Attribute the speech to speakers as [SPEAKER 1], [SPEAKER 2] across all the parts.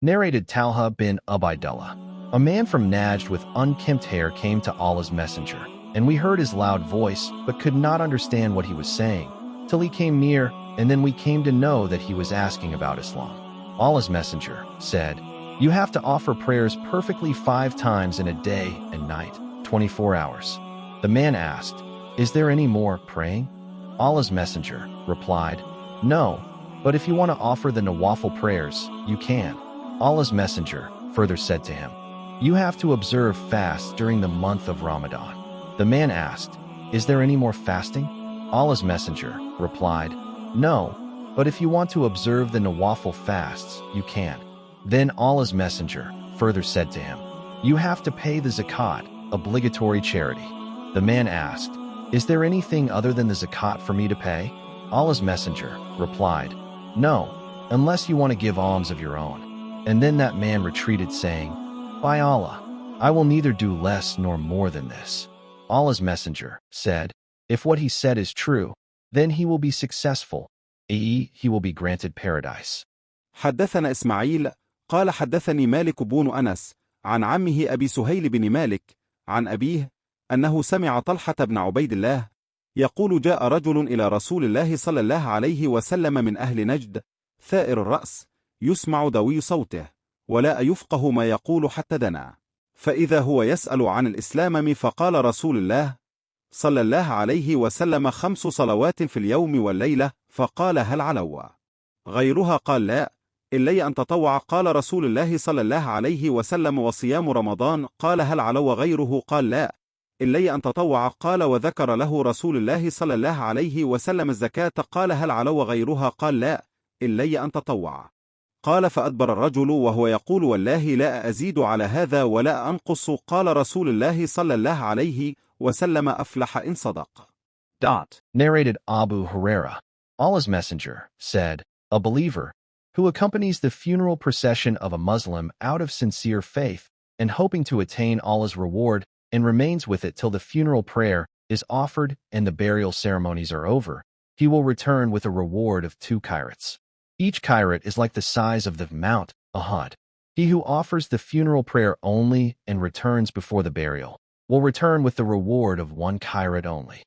[SPEAKER 1] Narrated Talha bin Ubaidullah. A man from Najd with unkempt hair came to Allah's messenger, and we heard his loud voice, but could not understand what he was saying, till he came near, and then we came to know that he was asking about Islam. Allah's messenger said, "You have to offer prayers perfectly 5 times in a day and night, 24 hours. The man asked, "Is there any more praying?" Allah's messenger replied, "No, but if you want to offer the Nawafil prayers, you can." Allah's messenger further said to him, "You have to observe fasts during the month of Ramadan." The man asked, "Is there any more fasting?" Allah's messenger replied, "No, but if you want to observe the Nawafil fasts, you can." Then Allah's messenger further said to him, "You have to pay the zakat, obligatory charity." The man asked, "Is there anything other than the zakat for me to pay?" Allah's messenger replied, "No, unless you want to give alms of your own." And then that man retreated, saying, "By Allah, I will neither do less nor more than this." Allah's messenger said, "If what he said is true, then he will be successful, i.e., he will be granted paradise."
[SPEAKER 2] حدثنا إسماعيل قال حدثني مالك بن أنس عن عمه أبي سهيل بن مالك عن أبيه أنه سمع طلحة بن عبيد الله يقول: جاء رجل إلى رسول الله صلى الله عليه وسلم من أهل نجد ثائر الرأس، يسمع دوي صوته ولا يفقه ما يقول حتى دنا، فإذا هو يسأل عن الإسلام، فقال رسول الله صلى الله عليه وسلم: 5 صلوات في اليوم والليلة. فقال: هل علوا غيرها؟ قال: لا، إلا أن تطوع. قال رسول الله صلى الله عليه وسلم: وصيام رمضان؟ قال: هل علوا غيره؟ قال: لا، إلا أن تطوع. قال: وذكر له رسول الله صلى الله عليه وسلم الزكاة؟ قال: هل علوا غيرها؟ قال: لا، إلا أن تطوع. قال: فأدبر الرجل وهو يقول: والله لا أزيد على هذا ولا أنقص. قال رسول الله صلى الله عليه وسلم: أفلح إن صدق.
[SPEAKER 1] Narrated Abu Huraira. Allah's messenger said, "A believer who accompanies the funeral procession of a Muslim out of sincere faith and hoping to attain Allah's reward and remains with it till the funeral prayer is offered and the burial ceremonies are over, he will return with a reward of 2 qirats. Each qirat is like the size of the Mount Uhud. He who offers the funeral prayer only and returns before the burial will return with the reward of 1 qirat only."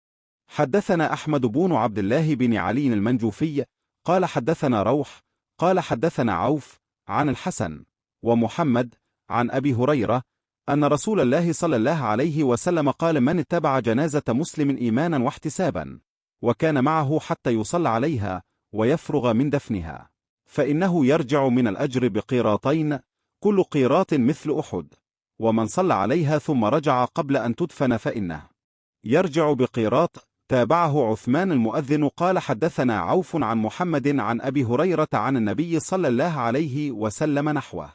[SPEAKER 2] حدثنا أحمد بن عبد الله بن علي المنجوفي قال حدثنا روح قال حدثنا عوف عن الحسن ومحمد عن أبي هريرة أن رسول الله صلى الله عليه وسلم قال: من اتبع جنازة مسلم إيمانا واحتسابا وكان معه حتى يصلى عليها ويفرغ من دفنها، فإنه يرجع من الأجر بقيراطين، كل قيراط مثل أحد. ومن صلى عليها ثم رجع قبل أن تدفن فإنه يرجع بقيراط. تابعه عثمان المؤذن. قال حدثنا عوف عن محمد عن أبي هريرة عن النبي صلى الله عليه وسلم نحوه.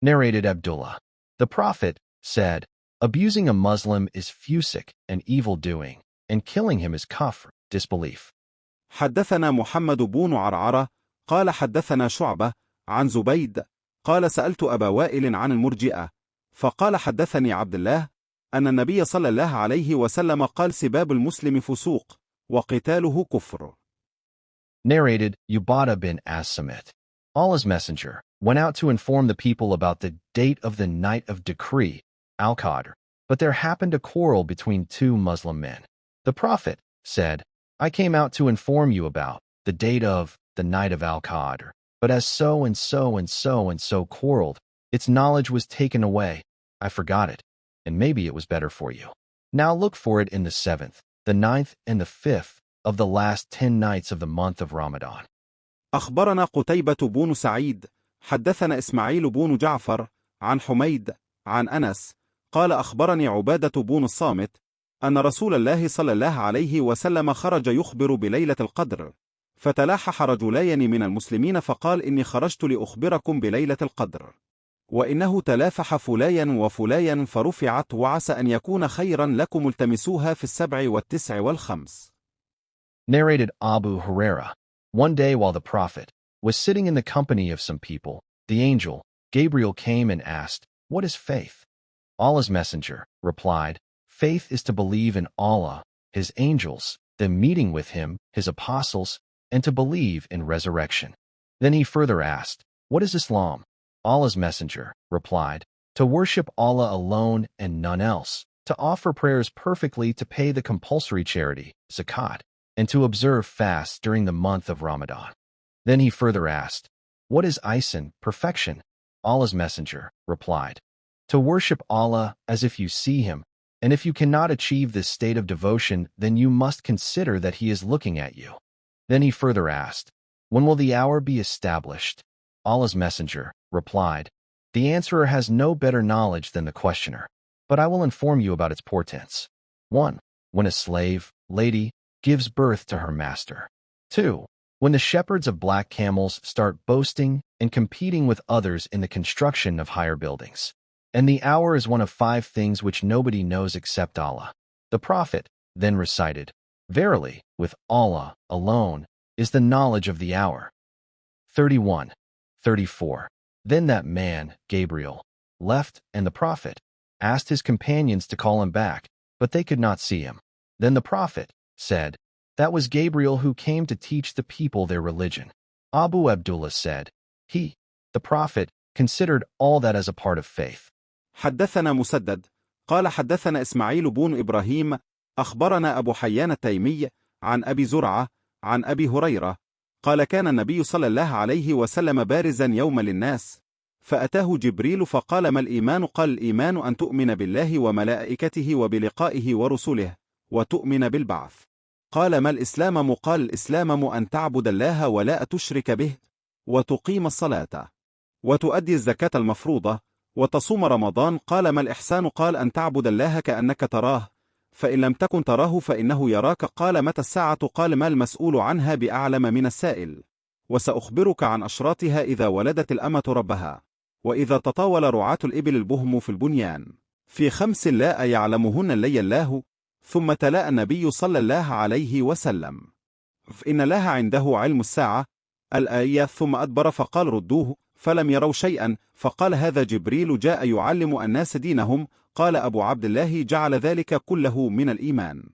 [SPEAKER 1] Narrated Abdullah. The Prophet said, "Abusing a Muslim is fusiq and evil-doing, and killing him is kufr, disbelief."
[SPEAKER 2] حدثنا محمد بن عرعرة قال حدثنا شعبة عن زبيد قال: سألت أبا وائل عن المرجئة، فقال: حدثني عبد الله أن النبي صلى الله عليه وسلم قال: سباب المسلم فسوق وقتاله كفر.
[SPEAKER 1] Narrated Ubadah bin As-Samit. Allah's messenger went out to inform the people about the date of the night of decree, Al-Qadr, but there happened a quarrel between 2 Muslim men. The Prophet said, "I came out to inform you about the date of the night of Al-Qadr, but as so and so and so and so quarreled, its knowledge was taken away. I forgot it, and maybe it was better for you. Now look for it in the 7th, the 9th, and the 5th of the last 10 nights of the month of Ramadan."
[SPEAKER 2] أخبرنا قتيبة بن سعيد حدثنا إسماعيل بن جعفر عن حميد عن أنس قال: أخبرني عبادة بن الصامت أن رسول الله صلى الله عليه وسلم خرج يخبر بليلة القدر، فتلاحح رجلين من المسلمين فقال: إني خرجت لأخبركم بليلة القدر، وإنه تلافح فلايا وفلايا فرفعت، وعسى أن يكون خيرا لكم، التمسوها في 7 و9 و5.
[SPEAKER 1] Narrated Abu Huraira. One day while the Prophet was sitting in the company of some people, the angel, Gabriel, came and asked, "What is faith?" Allah's messenger replied, "Faith is to believe in Allah, His angels, the meeting with Him, His apostles, and to believe in resurrection." Then he further asked, "What is Islam?" Allah's messenger replied, to worship Allah alone and none else, to offer prayers perfectly, to pay the compulsory charity, zakat, and to observe fasts during the month of Ramadan. Then he further asked, what is ihsan, perfection? Allah's messenger replied, to worship Allah as if you see him, and if you cannot achieve this state of devotion, then you must consider that he is looking at you. Then he further asked, when will the hour be established? Allah's messenger replied, the answerer has no better knowledge than the questioner, but I will inform you about its portents. 1. When a slave, lady, gives birth to her master. 2. When the shepherds of black camels start boasting and competing with others in the construction of higher buildings. And the hour is one of 5 things which nobody knows except Allah. The Prophet then recited, verily, with Allah alone is the knowledge of the hour. 31. 34. Then that man, Gabriel, left, and the Prophet asked his companions to call him back, but they could not see him. Then the Prophet said, that was Gabriel who came to teach the people their religion. Abu Abdullah said, he, the Prophet, considered all that as a part of faith.
[SPEAKER 2] حدثنا مسدد قال حدثنا إسماعيل بن إبراهيم أخبرنا أبو حيان التيمي عن أبي زرعة عن أبي هريرة قال كان النبي صلى الله عليه وسلم بارزا يوم للناس فأتاه جبريل فقال ما الإيمان؟ قال الإيمان أن تؤمن بالله وملائكته وبلقائه ورسله وتؤمن بالبعث. قال ما الإسلام؟ قال الإسلام أن تعبد الله ولا تشرك به وتقيم الصلاة وتؤدي الزكاة المفروضة وتصوم رمضان. قال ما الإحسان؟ قال أن تعبد الله كأنك تراه فإن لم تكن تراه فإنه يراك. قال متى الساعة؟ قال ما المسؤول عنها بأعلم من السائل. وسأخبرك عن أشراطها إذا ولدت الأمة ربها وإذا تطاول رعاة الإبل البهم في البنيان في 5 لا يعلمهن إلا الله. ثم تلا النبي صلى الله عليه وسلم فإن لها عنده علم الساعة الآية ثم أدبر فقال ردوه فلم يروا شيئا فقال هذا جبريل جاء يعلم الناس دينهم. قال أبو عبد الله جعل ذلك كله من الإيمان.